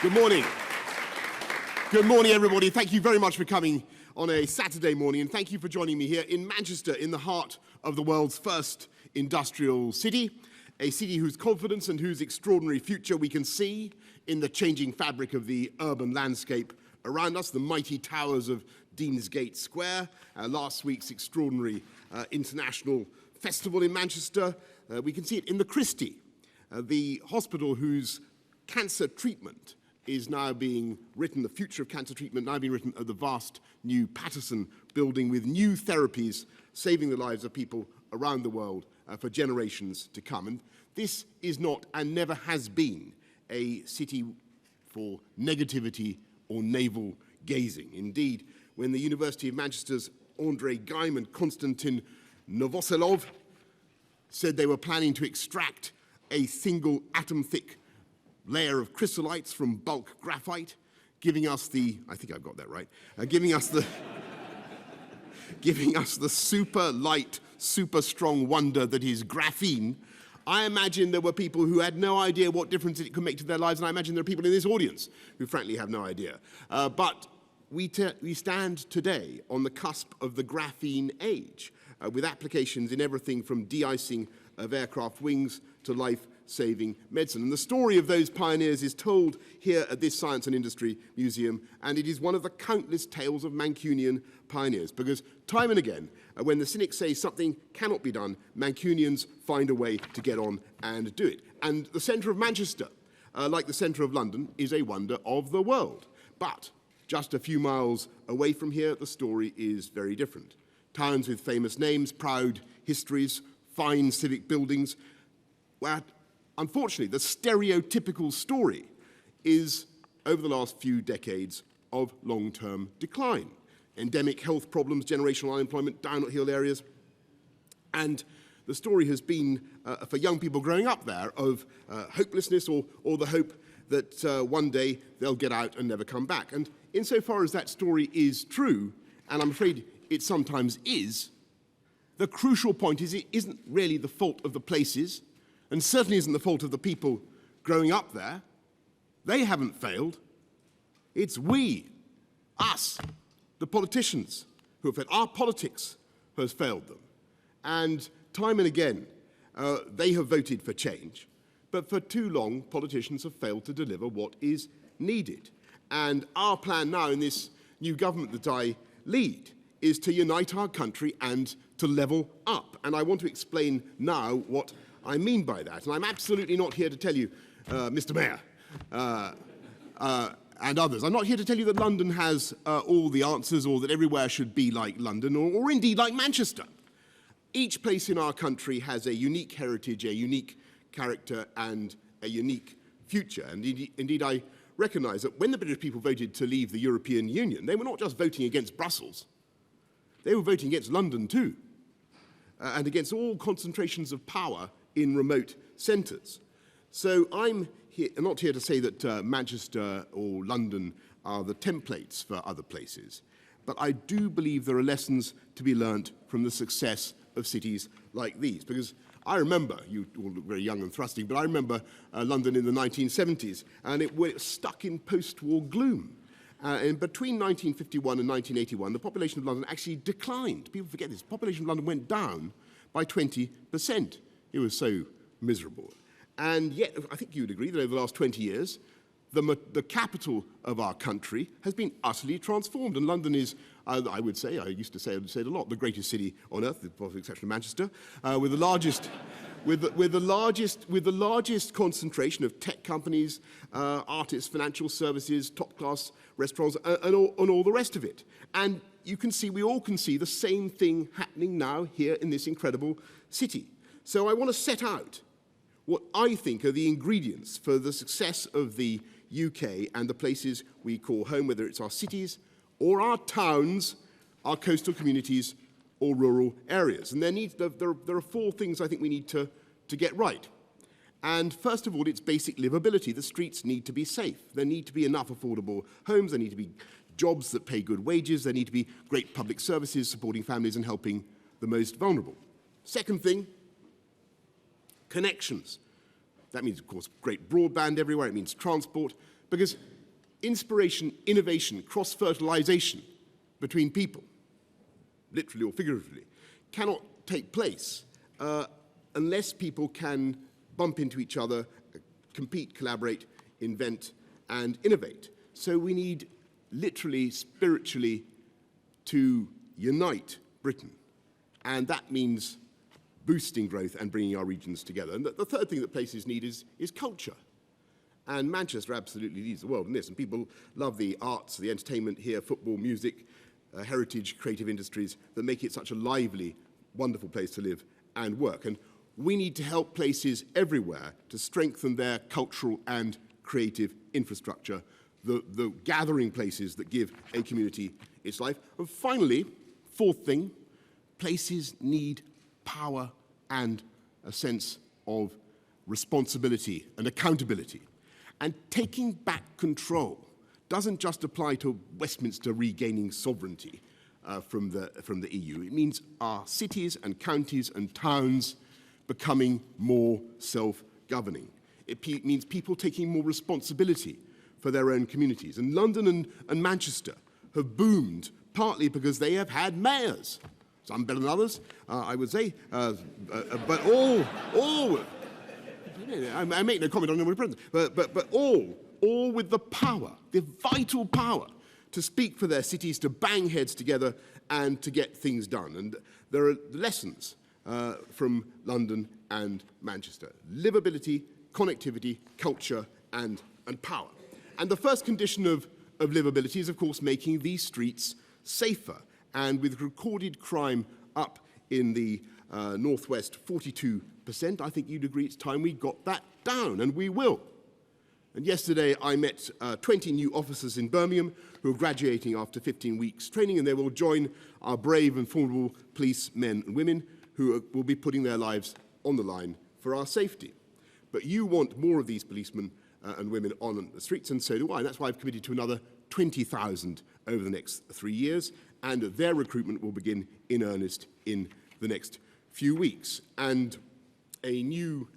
Good morning. Good morning, everybody. Thank you very much for coming on a Saturday morning, and thank you for joining me here in Manchester, in the heart of the world's first industrial city, a city whose confidence and whose extraordinary future we can see in the changing fabric of the urban landscape around us, the mighty towers of Deansgate Square, last week's extraordinary international festival in Manchester. We can see it in the Christie, the hospital whose cancer treatment is now being written, the future of cancer treatment now being written at the vast new Patterson building with new therapies saving the lives of people around the world for generations to come. And this is not and never has been a city for negativity or navel gazing. Indeed, when the University of Manchester's Andrei Geim and Konstantin Novoselov said they were planning to extract a single atom-thick layer of chrysolites from bulk graphite, giving us the, I think I've got that right, giving us the super light, super strong wonder that is graphene. I imagine there were people who had no idea what difference it could make to their lives, and I imagine there are people in this audience who frankly have no idea. But we stand today on the cusp of the graphene age, with applications in everything from de-icing of aircraft wings to life-saving medicine. And the story of those pioneers is told here at this Science and Industry Museum, and it is one of the countless tales of Mancunian pioneers, because time and again, when the cynics say something cannot be done, Mancunians find a way to get on and do it. And the centre of Manchester, like the centre of London, is a wonder of the world. But just a few miles away from here, the story is very different. Towns with famous names, proud histories, fine civic buildings, where, unfortunately, the stereotypical story is, over the last few decades, of long-term decline. Endemic health problems, generational unemployment, down-hill areas. And the story has been, for young people growing up there, of hopelessness or the hope that one day they'll get out and never come back. And insofar as that story is true, and I'm afraid it sometimes is, the crucial point is it isn't really the fault of the places, and certainly isn't the fault of the people growing up there. They haven't failed. It's we, us, the politicians, who have failed. Our politics has failed them. And time and again, they have voted for change, but for too long, politicians have failed to deliver what is needed. And our plan now in this new government that I lead is to unite our country and to level up. And I want to explain now what I mean by that. And I'm absolutely not here to tell you, Mr. Mayor, and others, I'm not here to tell you that London has all the answers or that everywhere should be like London or indeed like Manchester. Each place in our country has a unique heritage, a unique character and a unique future. And indeed, I recognise that when the British people voted to leave the European Union, they were not just voting against Brussels, they were voting against London too, and against all concentrations of power in remote centres. So I'm not here to say that Manchester or London are the templates for other places, but I do believe there are lessons to be learnt from the success of cities like these, because I remember, you all look very young and thrusting, but I remember London in the 1970s, and it was stuck in post-war gloom. And between 1951 and 1981, the population of London actually declined. People forget this. The population of London went down by 20%. It was so miserable. And yet, I think you would agree that over the last 20 years, the capital of our country has been utterly transformed. And London is, I would say, I used to say it a lot, the greatest city on earth, with the exception of Manchester, with the largest, with the largest concentration of tech companies, artists, financial services, top-class restaurants, and all the rest of it. And you can see, we all can see the same thing happening now here in this incredible city. So I want to set out what I think are the ingredients for the success of the UK and the places we call home, whether it's our cities or our towns, our coastal communities or rural areas. And there are four things I think we need to get right. And first of all, it's basic livability. The streets need to be safe. There need to be enough affordable homes. There need to be jobs that pay good wages. There need to be great public services supporting families and helping the most vulnerable. Second thing, connections. That means, of course, great broadband everywhere. It means transport, because inspiration, innovation, cross-fertilization between people, literally or figuratively, cannot take place unless people can bump into each other, compete, collaborate, invent, and innovate. So we need literally, spiritually, to unite Britain. And that means boosting growth and bringing our regions together. And the third thing that places need is culture. And Manchester absolutely leads the world in this. And people love the arts, the entertainment here, football, music, heritage, creative industries that make it such a lively, wonderful place to live and work. And we need to help places everywhere to strengthen their cultural and creative infrastructure, the gathering places that give a community its life. And finally, fourth thing, places need power and a sense of responsibility and accountability. And taking back control doesn't just apply to Westminster regaining sovereignty from the EU. It means our cities and counties and towns becoming more self-governing. It means people taking more responsibility for their own communities. And London and Manchester have boomed partly because they have had mayors. Some better than others, I would say, but all I make no comment on the president, but all with the power, the vital power to speak for their cities, to bang heads together and to get things done. And there are lessons from London and Manchester. Livability, connectivity, culture, and power. And the first condition of livability is, of course, making these streets safer. And with recorded crime up in the northwest 42%, I think you'd agree it's time we got that down, and we will. And yesterday I met 20 new officers in Birmingham who are graduating after 15 weeks training, and they will join our brave and formidable police men and women who will be putting their lives on the line for our safety. But you want more of these policemen and women on the streets, and so do I. And that's why I've committed to another 20,000 over the next 3 years, and their recruitment will begin in earnest in the next few weeks. And a new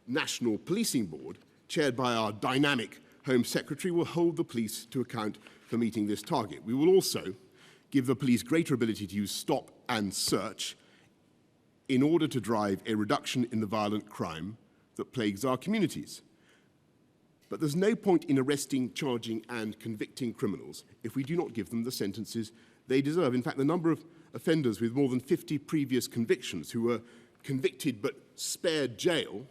national policing board, chaired by our dynamic Home Secretary, will hold the police to account for meeting this target. We will also give the police greater ability to use stop and search in order to drive a reduction in the violent crime that plagues our communities. But there's no point in arresting, charging, and convicting criminals if we do not give them the sentences they deserve. In fact, the number of offenders with more than 50 previous convictions who were convicted but spared jail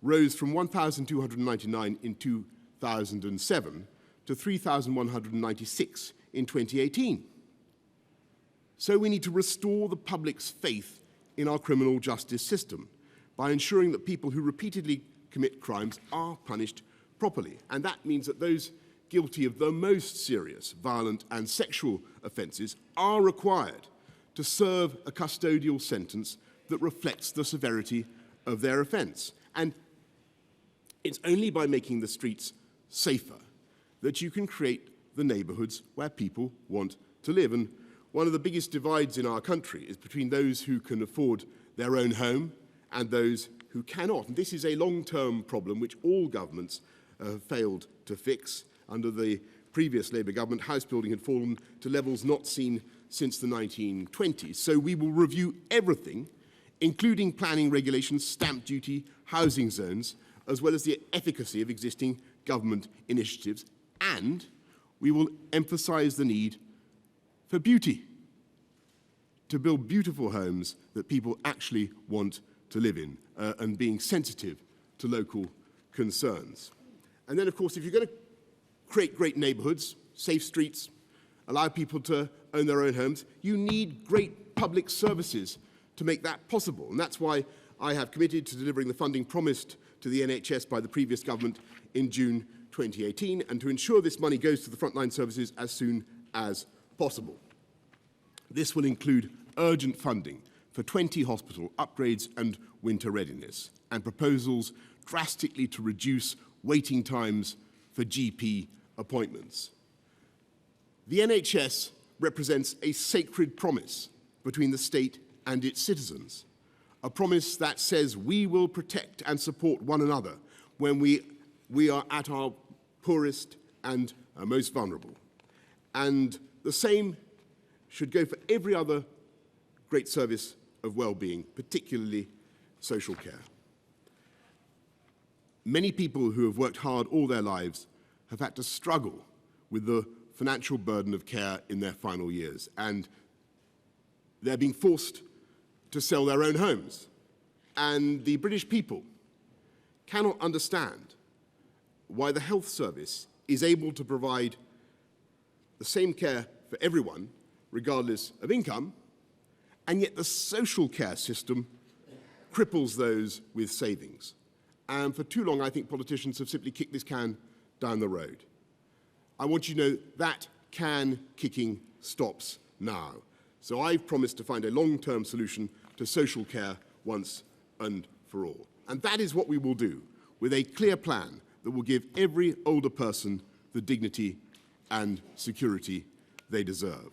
rose from 1,299 in 2007 to 3,196 in 2018. So we need to restore the public's faith in our criminal justice system by ensuring that people who repeatedly commit crimes are punished properly. And that means that those guilty of the most serious violent and sexual offences are required to serve a custodial sentence that reflects the severity of their offence. And it's only by making the streets safer that you can create the neighbourhoods where people want to live. And one of the biggest divides in our country is between those who can afford their own home and those who cannot. And this is a long-term problem which all governments have failed to fix. Under the previous Labour government, house building had fallen to levels not seen since the 1920s. So we will review everything, including planning regulations, stamp duty, housing zones, as well as the efficacy of existing government initiatives. And we will emphasise the need for beauty, to build beautiful homes that people actually want to live in, and being sensitive to local concerns. And then, of course, if you're going to create great neighbourhoods, safe streets, allow people to own their own homes, you need great public services to make that possible. And that's why I have committed to delivering the funding promised to the NHS by the previous government in June 2018, and to ensure this money goes to the frontline services as soon as possible. This will include urgent funding for 20 hospital upgrades and winter readiness, and proposals drastically to reduce waiting times for GP appointments. The NHS represents a sacred promise between the state and its citizens, a promise that says we will protect and support one another when we are at our poorest and most vulnerable. And the same should go for every other great service of well-being, particularly social care. Many people who have worked hard all their lives have had to struggle with the financial burden of care in their final years, and they're being forced to sell their own homes. And the British people cannot understand why the health service is able to provide the same care for everyone, regardless of income, and yet the social care system cripples those with savings. And for too long, I think politicians have simply kicked this can down the road. I want you to know that can kicking stops now. So I've promised to find a long-term solution to social care once and for all. And that is what we will do, with a clear plan that will give every older person the dignity and security they deserve.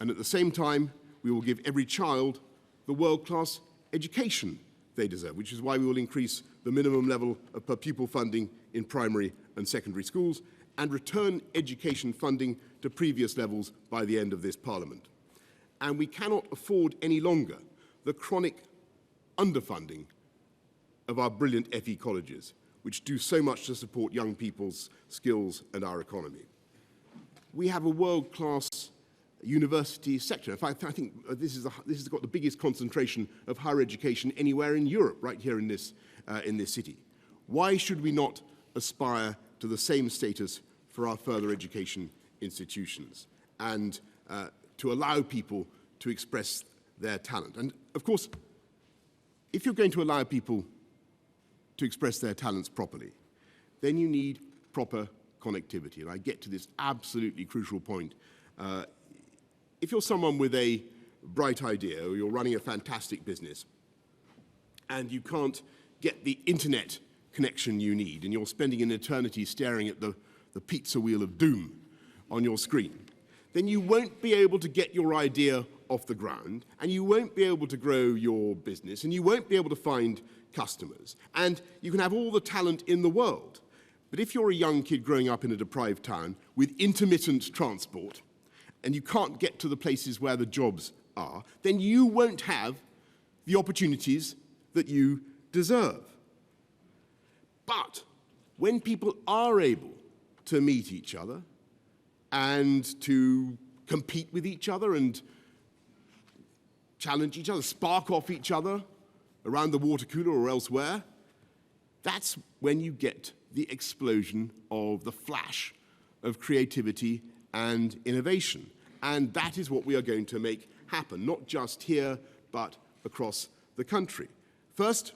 And at the same time, we will give every child the world-class education they deserve, which is why we will increase the minimum level of per pupil funding in primary and secondary schools and return education funding to previous levels by the end of this Parliament. And we cannot afford any longer the chronic underfunding of our brilliant FE colleges, which do so much to support young people's skills and our economy. We have a world-class university sector. In fact, I think this has got the biggest concentration of higher education anywhere in Europe, right here in this city. Why should we not aspire to the same status for our further education institutions and to allow people to express their talent? And of course, if you're going to allow people to express their talents properly, then you need proper connectivity. And I get to this absolutely crucial point. If you're someone with a bright idea or you're running a fantastic business and you can't get the internet connection you need and you're spending an eternity staring at the pizza wheel of doom on your screen, then you won't be able to get your idea off the ground and you won't be able to grow your business and you won't be able to find customers. And you can have all the talent in the world. But if you're a young kid growing up in a deprived town with intermittent transport and you can't get to the places where the jobs are, then you won't have the opportunities that you deserve. But when people are able to meet each other and to compete with each other and challenge each other, spark off each other around the water cooler or elsewhere, that's when you get the explosion of the flash of creativity and innovation. And that is what we are going to make happen, not just here, but across the country. First,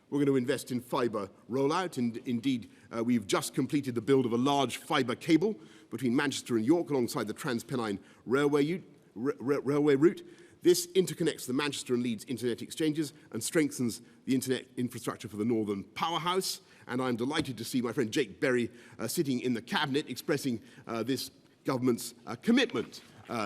we're going to invest in fibre rollout. And indeed, we've just completed the build of a large fibre cable between Manchester and York alongside the Transpennine Railway route. This interconnects the Manchester and Leeds internet exchanges and strengthens the internet infrastructure for the Northern Powerhouse. And I'm delighted to see my friend Jake Berry sitting in the cabinet expressing this government's commitment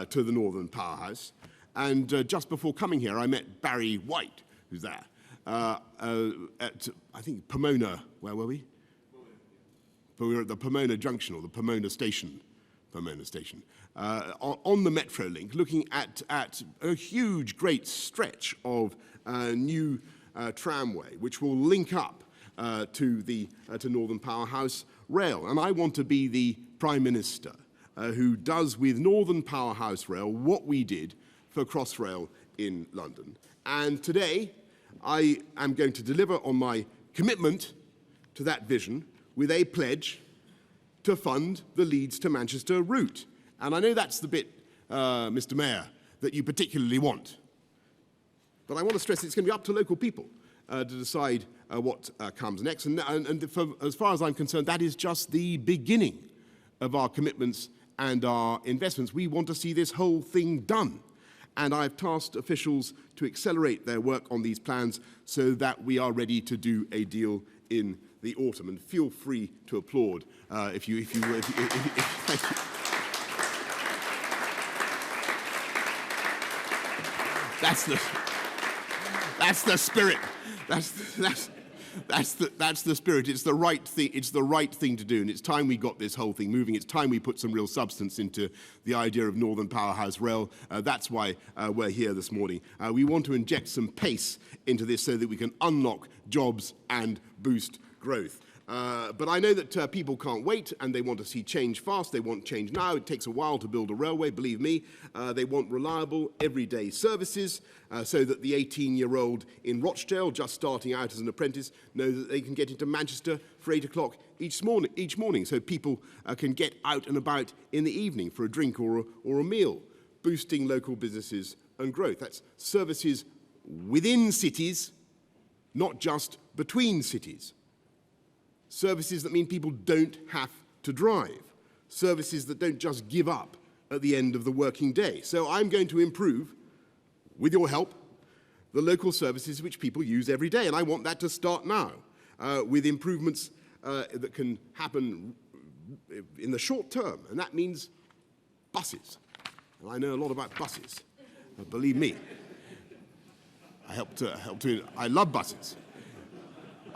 to the Northern Powerhouse. And just before coming here, I met Barry White, who's there, at, I think, Pomona. Where were we? We were at the Pomona Junction, or the Pomona Station. On the Metro link, looking at a huge, great stretch of new tramway, which will link up to Northern Powerhouse Rail. And I want to be the Prime Minister who does with Northern Powerhouse Rail what we did for Crossrail in London. And today, I am going to deliver on my commitment to that vision with a pledge to fund the Leeds to Manchester route. And I know that's the bit, Mr. Mayor, that you particularly want. But I want to stress it's going to be up to local people to decide what comes next. And as far as I'm concerned, that is just the beginning of our commitments and our investments. We want to see this whole thing done. And I've tasked officials to accelerate their work on these plans so that we are ready to do a deal in the autumn. And feel free to applaud if you thank you. That's the spirit. That's the spirit. It's the right thing. It's the right thing to do, and it's time we got this whole thing moving. It's time we put some real substance into the idea of Northern Powerhouse Rail. That's why we're here this morning. We want to inject some pace into this so that we can unlock jobs and boost growth. But I know that people can't wait, and they want to see change fast. They want change now. It takes a while to build a railway, believe me. They want reliable, everyday services so that the 18-year-old in Rochdale, just starting out as an apprentice, knows that they can get into Manchester for 8 o'clock each morning, so people can get out and about in the evening for a drink or a meal, boosting local businesses and growth. That's services within cities, not just between cities. Services that mean people don't have to drive. Services that don't just give up at the end of the working day. So I'm going to improve, with your help, the local services which people use every day. And I want that to start now, with improvements that can happen in the short term. And that means buses. And I know a lot about buses. Believe me. I love buses.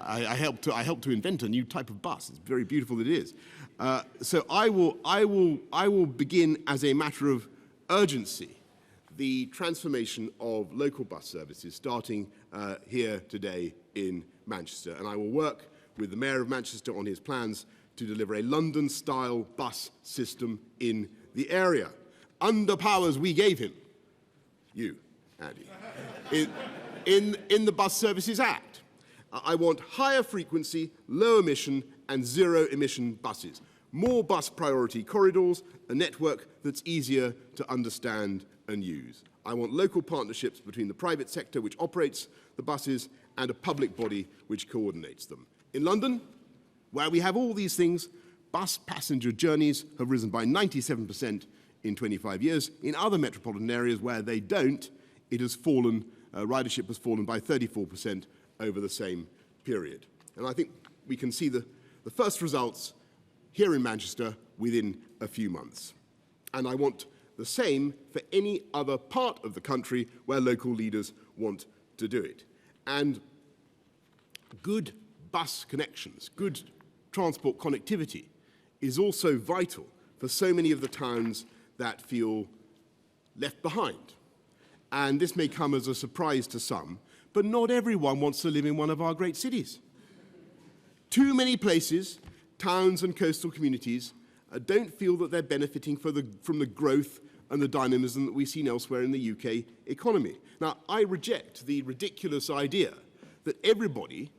I helped to invent a new type of bus. It's very beautiful that it is. So I will begin as a matter of urgency the transformation of local bus services starting here today in Manchester. And I will work with the Mayor of Manchester on his plans to deliver a London-style bus system in the area. Under powers we gave him, you, Andy, in the Bus Services Act. I want higher frequency, low emission and zero emission buses, more bus priority corridors, a network that's easier to understand and use. I want local partnerships between the private sector which operates the buses and a public body which coordinates them. In London, where we have all these things, bus passenger journeys have risen by 97% in 25 years. In other metropolitan areas where they don't, it has fallen, ridership has fallen by 34% over the same period. And I think we can see the first results here in Manchester within a few months. And I want the same for any other part of the country where local leaders want to do it. And good bus connections, good transport connectivity is also vital for so many of the towns that feel left behind. And this may come as a surprise to some, but not everyone wants to live in one of our great cities. Too many places, towns and coastal communities, don't feel that they're benefiting from the growth and the dynamism that we've seen elsewhere in the UK economy. Now, I reject the ridiculous idea that everybody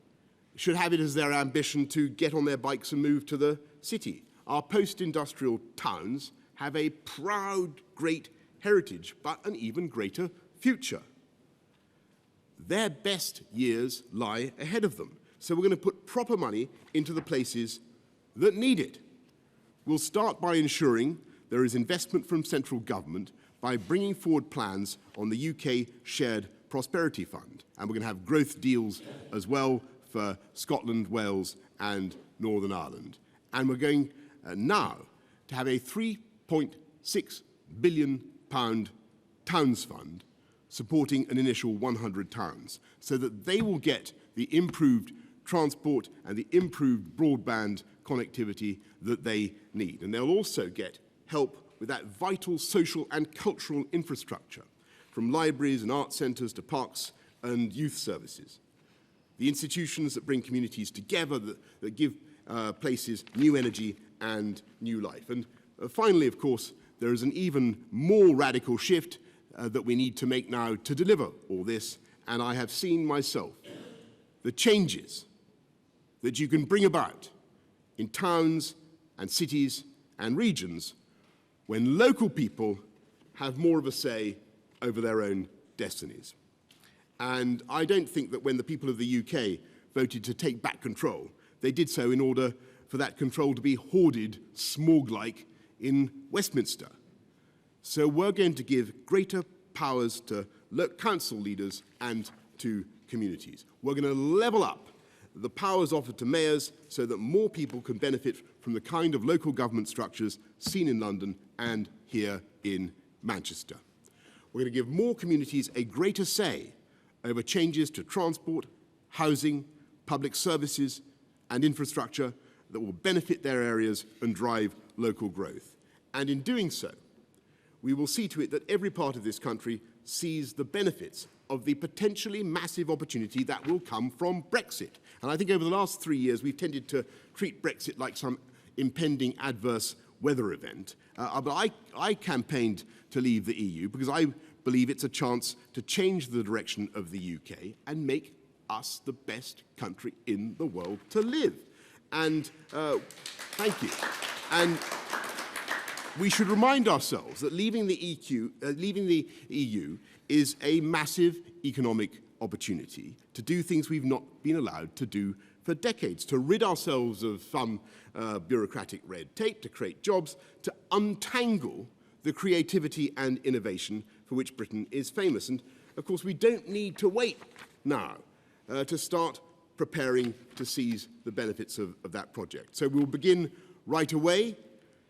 should have it as their ambition to get on their bikes and move to the city. Our post-industrial towns have a proud, great heritage, but an even greater future. Their best years lie ahead of them. So we're going to put proper money into the places that need it. We'll start by ensuring there is investment from central government by bringing forward plans on the UK Shared Prosperity Fund. And we're going to have growth deals as well for Scotland, Wales and Northern Ireland. And we're going now to have a £3.6 billion Towns Fund supporting an initial 100 towns, so that they will get the improved transport and the improved broadband connectivity that they need. And they'll also get help with that vital social and cultural infrastructure, from libraries and art centres to parks and youth services. The institutions that bring communities together, that give places new energy and new life. And finally, of course, there is an even more radical shift that we need to make now to deliver all this, and I have seen myself the changes that you can bring about in towns and cities and regions when local people have more of a say over their own destinies. And I don't think that when the people of the UK voted to take back control, they did so in order for that control to be hoarded smog-like in Westminster. So we're going to give greater powers to council leaders and to communities. We're going to level up the powers offered to mayors so that more people can benefit from the kind of local government structures seen in London and here in Manchester. We're going to give more communities a greater say over changes to transport, housing, public services and infrastructure that will benefit their areas and drive local growth. And in doing so, we will see to it that every part of this country sees the benefits of the potentially massive opportunity that will come from Brexit. And I think over the last 3 years, we've tended to treat Brexit like some impending adverse weather event. But I campaigned to leave the EU because I believe it's a chance to change the direction of the UK and make us the best country in the world to live. And thank you. And we should remind ourselves that leaving the EU is a massive economic opportunity to do things we've not been allowed to do for decades, to rid ourselves of some bureaucratic red tape, to create jobs, to untangle the creativity and innovation for which Britain is famous. And of course, we don't need to wait now to start preparing to seize the benefits of that project. So we'll begin right away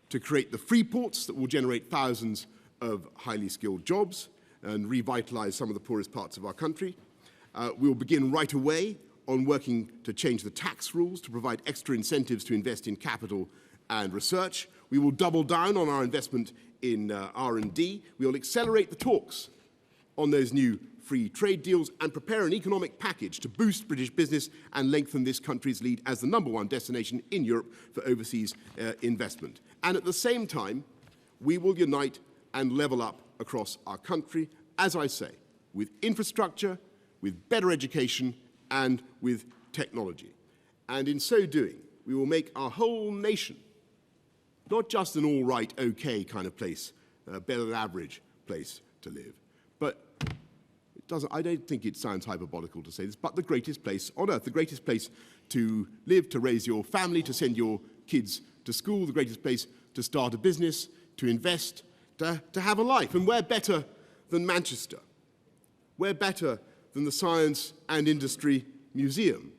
to create the free ports that will generate thousands of highly skilled jobs and revitalise some of the poorest parts of our country. We'll begin right away on working to change the tax rules to provide extra incentives to invest in capital and research. We will double down on our investment in R&D. We will accelerate the talks on those new free trade deals and prepare an economic package to boost British business and lengthen this country's lead as the #1 destination in Europe for overseas investment. And at the same time, we will unite and level up across our country, as I say, with infrastructure, with better education, and with technology. And in so doing, we will make our whole nation not just an all right, okay kind of place, better than average place to live, but I don't think it sounds hyperbolical to say this, but the greatest place on earth, the greatest place to live, to raise your family, to send your kids to school, the greatest place to start a business, to invest, to have a life. And where better than Manchester? Where better than the Science and Industry Museum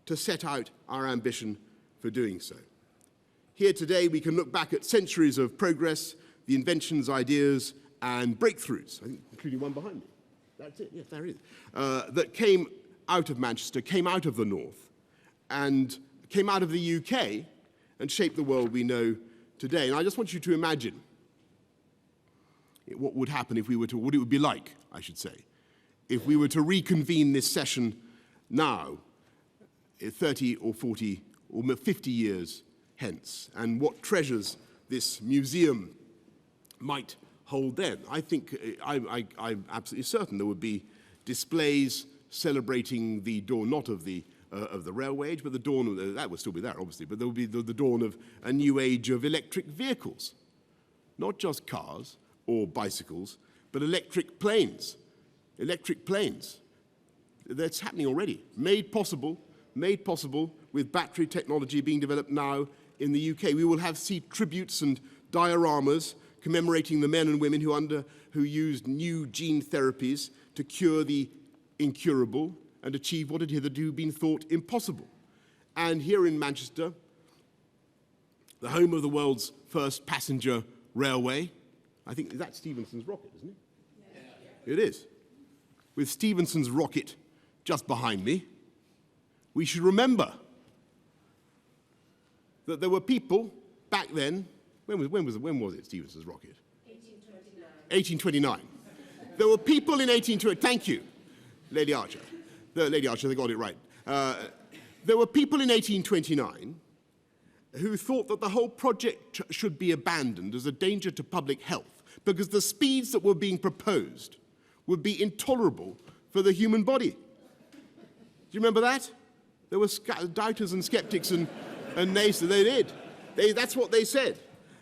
to set out our ambition for doing so? Here today we can look back at centuries of progress, the inventions, ideas and breakthroughs, I think including one behind me. That's it, yes, there it is. That came out of Manchester, came out of the North, and came out of the UK and shaped the world we know today. And I just want you to imagine what would happen if we were to, what it would be like, I should say, if we were to reconvene this session now, 30 or 40 or 50 years hence, and what treasures this museum might hold then. I think, I'm absolutely certain there would be displays celebrating the dawn, not of the railway age, but the dawn of, that would still be there, obviously, but there would be the dawn of a new age of electric vehicles. Not just cars or bicycles, but electric planes. Electric planes. That's happening already. Made possible with battery technology being developed now in the UK. We will see tributes and dioramas commemorating the men and women who used new gene therapies to cure the incurable and achieve what had hitherto been thought impossible. And here in Manchester, the home of the world's first passenger railway, I think that's Stephenson's rocket, isn't it? Yeah. It is. With Stephenson's rocket just behind me, we should remember that there were people back then. When was it, Stephenson's rocket? 1829. There were people in 1820. Thank you, Lady Archer. Lady Archer, they got it right. There were people in 1829 who thought that the whole project should be abandoned as a danger to public health because the speeds that were being proposed would be intolerable for the human body. Do you remember that? There were doubters and skeptics and naysayers. They did. That's what they said.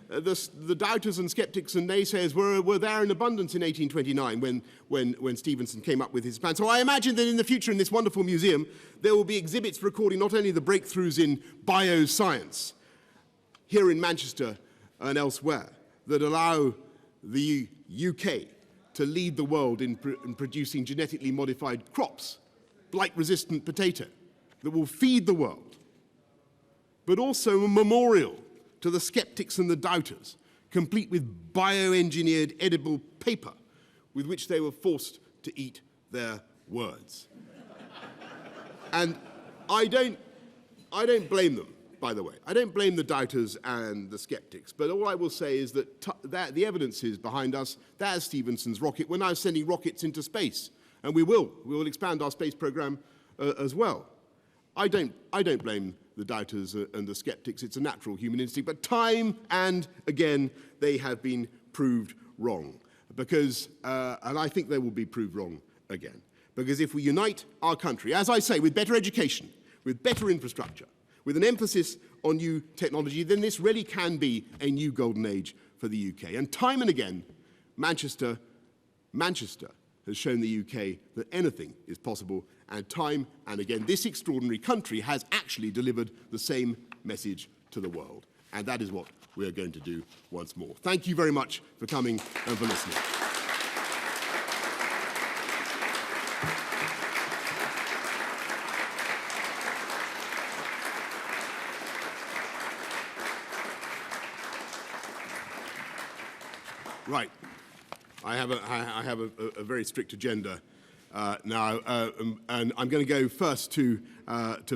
The doubters and skeptics and naysayers were there in abundance in 1829 when Stephenson came up with his plan. So I imagine that in the future in this wonderful museum there will be exhibits recording not only the breakthroughs in bioscience here in Manchester and elsewhere that allow the UK to lead the world in producing genetically modified crops, blight-resistant potato, that will feed the world, but also a memorial to the skeptics and the doubters, complete with bioengineered edible paper with which they were forced to eat their words. And I don't blame them, by the way. I don't blame the doubters and the sceptics. But all I will say is that the evidence is behind us. There's Stevenson's rocket. We're now sending rockets into space, and we will. We will expand our space program as well. I don't blame the doubters and the sceptics. It's a natural human instinct. But time and again, they have been proved wrong. Because, and I think they will be proved wrong again. Because if we unite our country, as I say, with better education, with better infrastructure, with an emphasis on new technology, then this really can be a new golden age for the UK. And time and again, Manchester has shown the UK that anything is possible, and time and again, this extraordinary country has actually delivered the same message to the world. And that is what we are going to do once more. Thank you very much for coming and for listening. Right. I have a very strict agenda now, and I'm going to go first to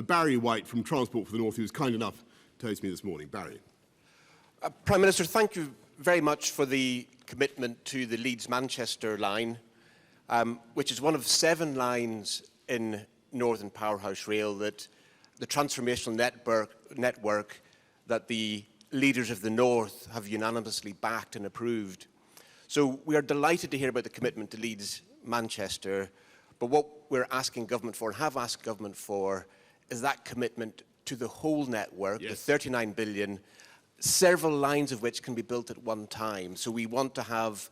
Barry White from Transport for the North, who was kind enough to host me this morning. Barry. Prime Minister, thank you very much for the commitment to the Leeds Manchester line, which is one of 7 lines in Northern Powerhouse Rail that the transformational network that the leaders of the North have unanimously backed and approved. So we are delighted to hear about the commitment to Leeds Manchester, but what we're asking government for, and have asked government for, is that commitment to the whole network, yes. The 39 billion, several lines of which can be built at one time. So we want to have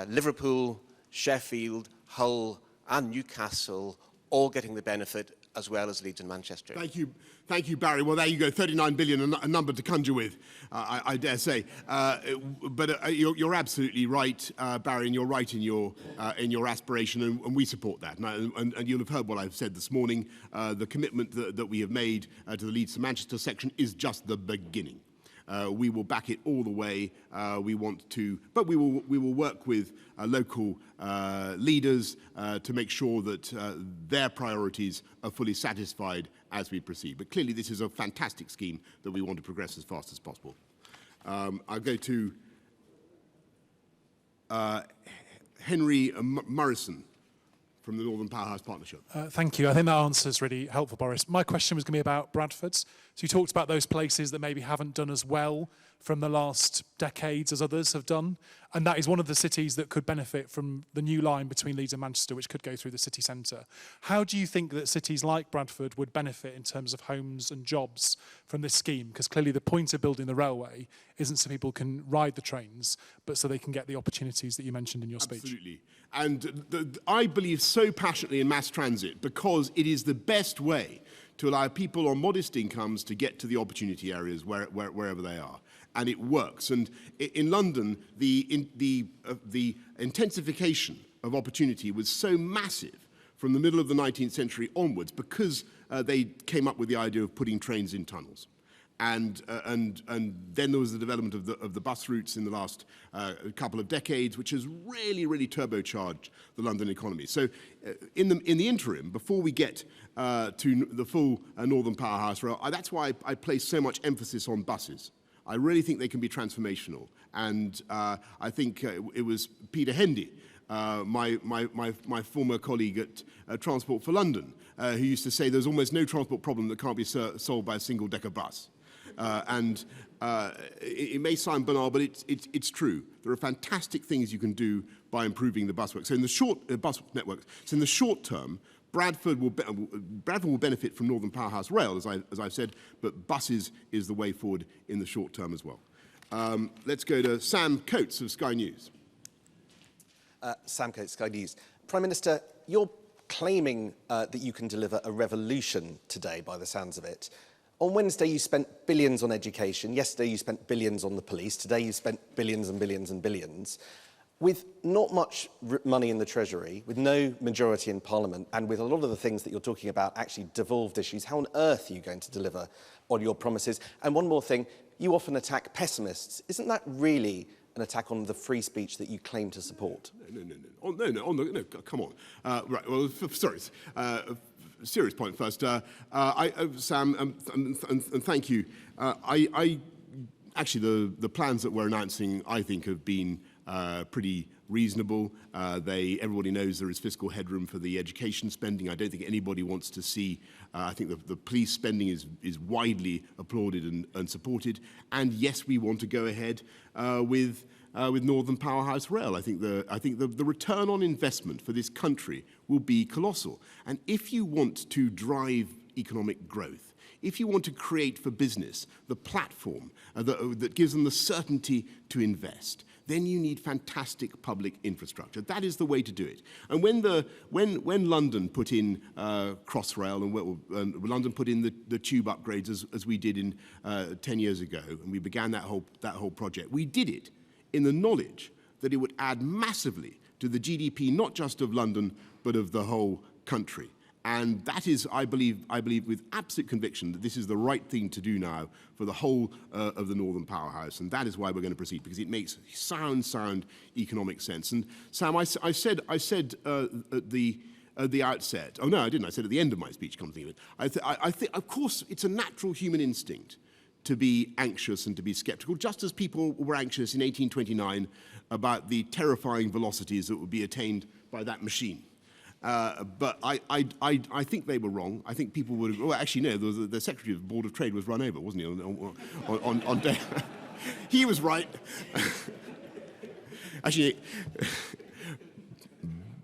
Liverpool, Sheffield, Hull and Newcastle all getting the benefit, as well as Leeds and Manchester. Thank you, Barry. Well, there you go, 39 billion, a number to conjure with, I dare say. But you're absolutely right, Barry, and you're right in your aspiration, and we support that. And you'll have heard what I've said this morning. The commitment that we have made to the Leeds to Manchester section is just the beginning. We will back it all the way. We want to, but we will work with local leaders to make sure that their priorities are fully satisfied as we proceed. But clearly, this is a fantastic scheme that we want to progress as fast as possible. I'll go to Henry Morrison from the Northern Powerhouse Partnership. Thank you. I think that answer is really helpful, Boris. My question was going to be about Bradford. So you talked about those places that maybe haven't done as well from the last decades as others have done. And that is one of the cities that could benefit from the new line between Leeds and Manchester, which could go through the city centre. How do you think that cities like Bradford would benefit in terms of homes and jobs from this scheme? Because clearly the point of building the railway isn't so people can ride the trains, but so they can get the opportunities that you mentioned in your speech. Absolutely. And I believe so passionately in mass transit because it is the best way to allow people on modest incomes to get to the opportunity areas wherever they are. And it works. And in London, the intensification of opportunity was so massive from the middle of the 19th century onwards because they came up with the idea of putting trains in tunnels. And then there was the development of the bus routes in the last couple of decades, which has really turbocharged the London economy. So in the interim, before we get to the full Northern Powerhouse Rail, that's why I place so much emphasis on buses. I really think they can be transformational. And I think it was Peter Hendy, my former colleague at Transport for London, who used to say there's almost no transport problem that can't be solved by a single-decker bus. It may sound banal, but it's true. There are fantastic things you can do by improving the bus network. So in the short term, Bradford will benefit from Northern Powerhouse Rail, as I've said, but buses is the way forward in the short term as well. Let's go to Sam Coates of Sky News. Sam Coates, Sky News. Prime Minister, you're claiming that you can deliver a revolution today, by the sounds of it. On Wednesday, you spent billions on education. Yesterday, you spent billions on the police. Today, you spent billions and billions and billions. With not much money in the Treasury, with no majority in Parliament, and with a lot of the things that you're talking about actually devolved issues, how on earth are you going to deliver on your promises? And one more thing, you often attack pessimists. Isn't that really an attack on the free speech that you claim to support? No, come on. Right, well, sorry. serious point first. Sam, and thank you. Actually, the plans that we're announcing, I think, have been pretty reasonable. Everybody knows there is fiscal headroom for the education spending. I don't think anybody wants to see. I think the police spending is widely applauded and supported. And yes, we want to go ahead with Northern Powerhouse Rail. I think the return on investment for this country will be colossal. And if you want to drive economic growth, if you want to create for business the platform that gives them the certainty to invest, then you need fantastic public infrastructure. That is the way to do it. And when London put in Crossrail and London put in the tube upgrades as we did in 10 years ago, and we began that whole project, we did it in the knowledge that it would add massively to the GDP, not just of London, but of the whole country. And that is, I believe with absolute conviction that this is the right thing to do now for the whole of the Northern Powerhouse. And that is why we're going to proceed, because it makes sound economic sense. And Sam, I said at the outset, oh no, I didn't, I said at the end of my speech, come to think of it, I think, of course, it's a natural human instinct to be anxious and to be skeptical, just as people were anxious in 1829 about the terrifying velocities that would be attained by that machine. But I think they were wrong. I think people would have, well, actually, no, the Secretary of the Board of Trade was run over, wasn't he, on day? He was right. Actually,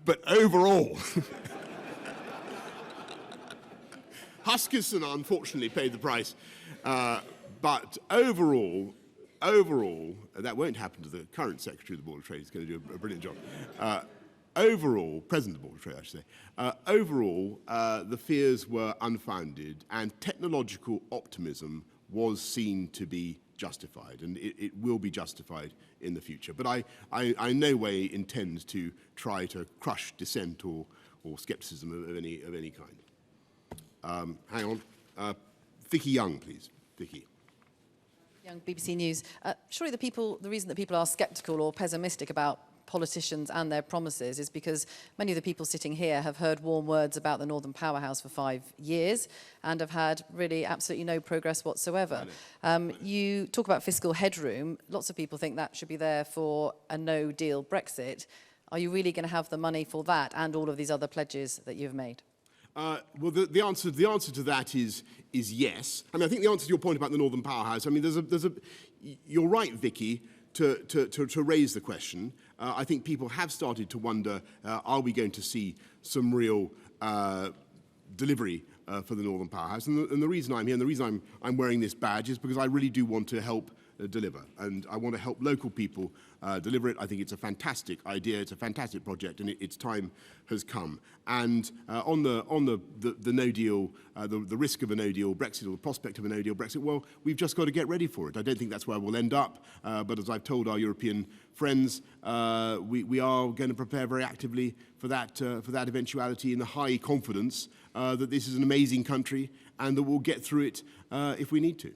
but overall, Huskisson unfortunately paid the price. But overall, that won't happen to the current Secretary of the Board of Trade. He's going to do a brilliant job. Overall, President of the Board of Trade, I should say, overall, the fears were unfounded and technological optimism was seen to be justified, and it will be justified in the future. But I in no way intend to try to crush dissent or scepticism of any kind. Hang on. Vicky Young, please. Vicky. Young, BBC News. Surely the reason that people are sceptical or pessimistic about politicians and their promises is because many of the people sitting here have heard warm words about the Northern Powerhouse for 5 years and have had really absolutely no progress whatsoever. You talk about fiscal headroom. Lots of people think that should be there for a no-deal Brexit. Are you really going to have the money for that and all of these other pledges that you've made? Well, the answer to that is yes. I mean, I think the answer to your point about the Northern Powerhouse, I mean, you're right, Vicky, to raise the question. I think people have started to wonder, are we going to see some real delivery for the Northern Powerhouse? And the reason I'm here, and the reason I'm wearing this badge is because I really do want to help deliver, and I want to help local people deliver it. I think it's a fantastic idea, it's a fantastic project, and its time has come. And on the no deal, the risk of a no deal Brexit, or the prospect of a no deal Brexit, well, we've just got to get ready for it. I don't think that's where we'll end up, but as I've told our European friends, we are going to prepare very actively for that eventuality, in the high confidence that this is an amazing country and that we'll get through it if we need to.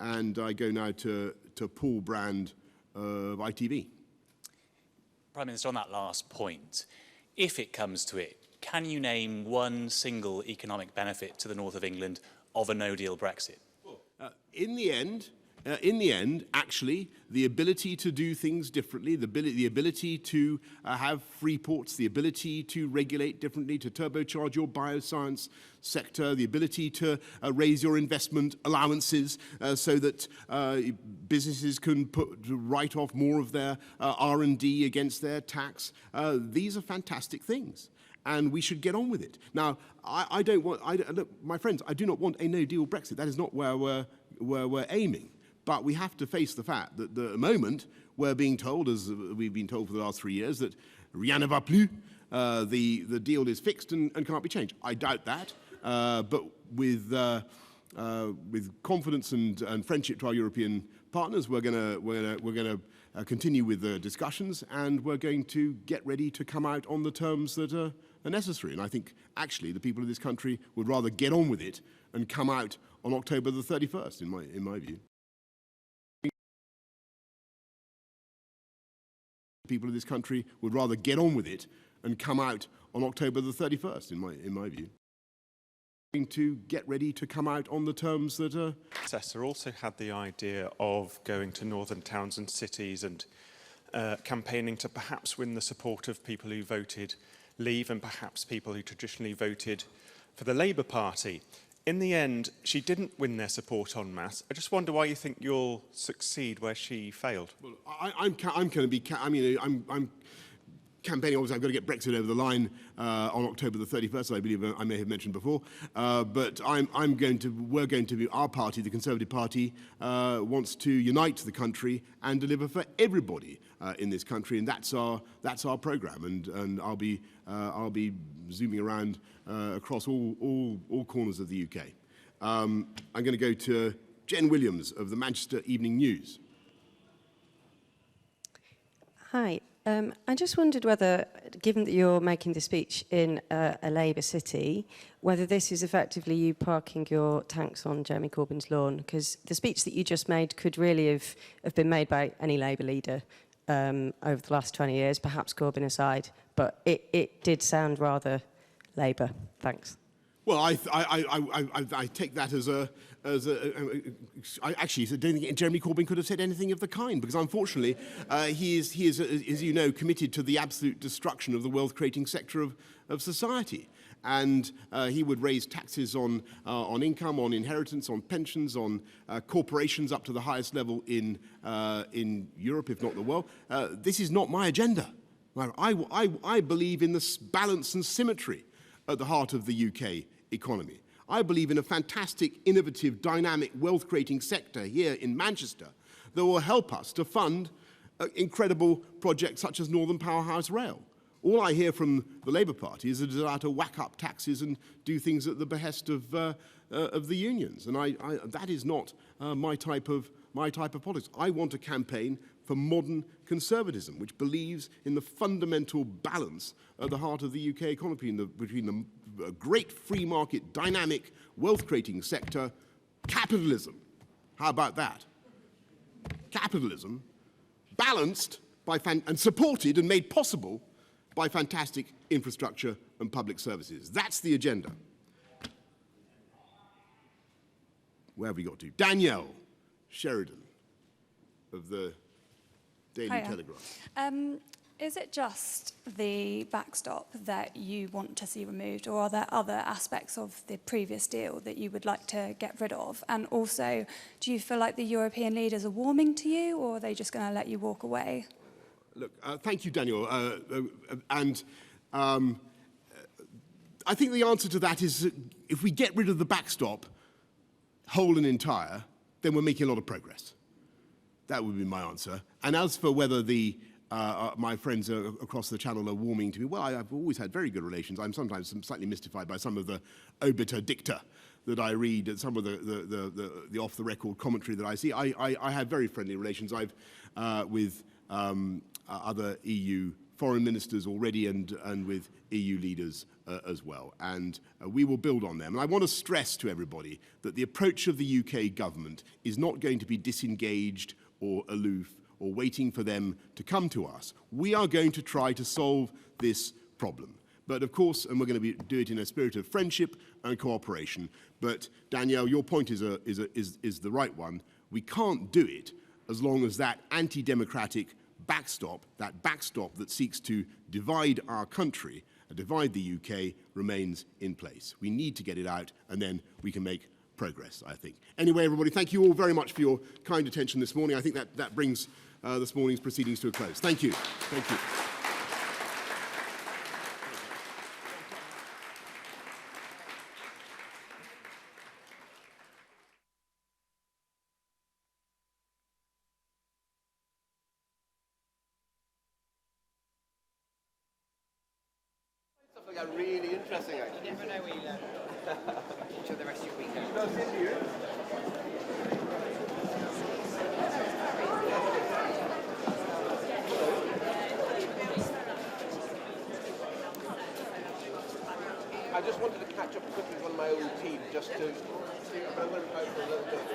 And I go now to Paul Brand of ITV. Prime Minister, on that last point, if it comes to it, can you name one single economic benefit to the north of England of a no-deal Brexit? In the end, actually, the ability to do things differently, the ability to have free ports, the ability to regulate differently, to turbocharge your bioscience sector, the ability to raise your investment allowances so that businesses can write off more of their R&D against their tax. These are fantastic things, and we should get on with it. Now, look, my friends, I do not want a no-deal Brexit. That is not where we're aiming. But we have to face the fact that at the moment we're being told, as we've been told for the last 3 years, that rien ne va plus, the deal is fixed and can't be changed. I doubt that, but with confidence and friendship to our European partners, we're going to continue with the discussions, and we're going to get ready to come out on the terms that are necessary. And I think actually the people of this country would rather get on with it and come out on October the 31st, in my view. People of this country would rather get on with it and come out on October the 31st, in my view. to get ready to come out on the terms that are... Predecessor also had the idea of going to northern towns and cities and campaigning to perhaps win the support of people who voted Leave and perhaps people who traditionally voted for the Labour Party. In the end, she didn't win their support en masse. I just wonder why you think you'll succeed where she failed. Well, I'm going to be... I'm campaigning, obviously, I've got to get Brexit over the line on October the 31st, I believe I may have mentioned before. But we're going to be, our party, the Conservative Party, wants to unite the country and deliver for everybody in this country, and that's our programme. And I'll be zooming around across all corners of the UK. I'm going to go to Jen Williams of the Manchester Evening News. Hi. I just wondered whether, given that you're making the speech in a Labour city, whether this is effectively you parking your tanks on Jeremy Corbyn's lawn, because the speech that you just made could really have been made by any Labour leader over the last 20 years, perhaps Corbyn aside, but it did sound rather Labour. Thanks. Well, I take that as I actually don't think Jeremy Corbyn could have said anything of the kind, because unfortunately he is, as you know, committed to the absolute destruction of the wealth-creating sector of society. And he would raise taxes on income, on inheritance, on pensions, on corporations up to the highest level in Europe, if not the world. This is not my agenda. I believe in this balance and symmetry at the heart of the UK economy. I believe in a fantastic, innovative, dynamic, wealth-creating sector here in Manchester that will help us to fund incredible projects such as Northern Powerhouse Rail. All I hear from the Labour Party is a desire to whack up taxes and do things at the behest of the unions, and that is not my type of politics. I want a campaign for modern conservatism, which believes in the fundamental balance at the heart of the UK economy between the great free market, dynamic, wealth-creating sector, capitalism. How about that? Capitalism, balanced by and supported and made possible by fantastic infrastructure and public services. That's the agenda. Where have we got to? Danielle Sheridan of the Daily Telegraph. Is it just the backstop that you want to see removed, or are there other aspects of the previous deal that you would like to get rid of? And also, do you feel like the European leaders are warming to you, or are they just going to let you walk away? Look, thank you, Daniel. I think the answer to that is if we get rid of the backstop, whole and entire, then we're making a lot of progress. That would be my answer. And as for whether my friends across the channel are warming to me, well, I've always had very good relations. I'm sometimes slightly mystified by some of the obiter dicta that I read, and some of the off-the-record commentary that I see. I have very friendly relations with other EU foreign ministers already and with EU leaders as well. And we will build on them. And I want to stress to everybody that the approach of the UK government is not going to be disengaged or aloof or waiting for them to come to us. We are going to try to solve this problem. But of course, and we're going to do it in a spirit of friendship and cooperation. But Danielle, your point is the right one. We can't do it as long as that anti-democratic backstop, that backstop that seeks to divide our country, divide the UK, remains in place. We need to get it out, and then we can make progress, I think. Anyway, everybody, thank you all very much for your kind attention this morning. I think that brings this morning's proceedings to a close. Thank you. Thank you. Stuff like that really interesting, actually. You never know where you learn. Enjoy the rest of your weekend. No, same to you. I just wanted to catch up quickly with one of my old team, just to see. I'm going to go for a little bit.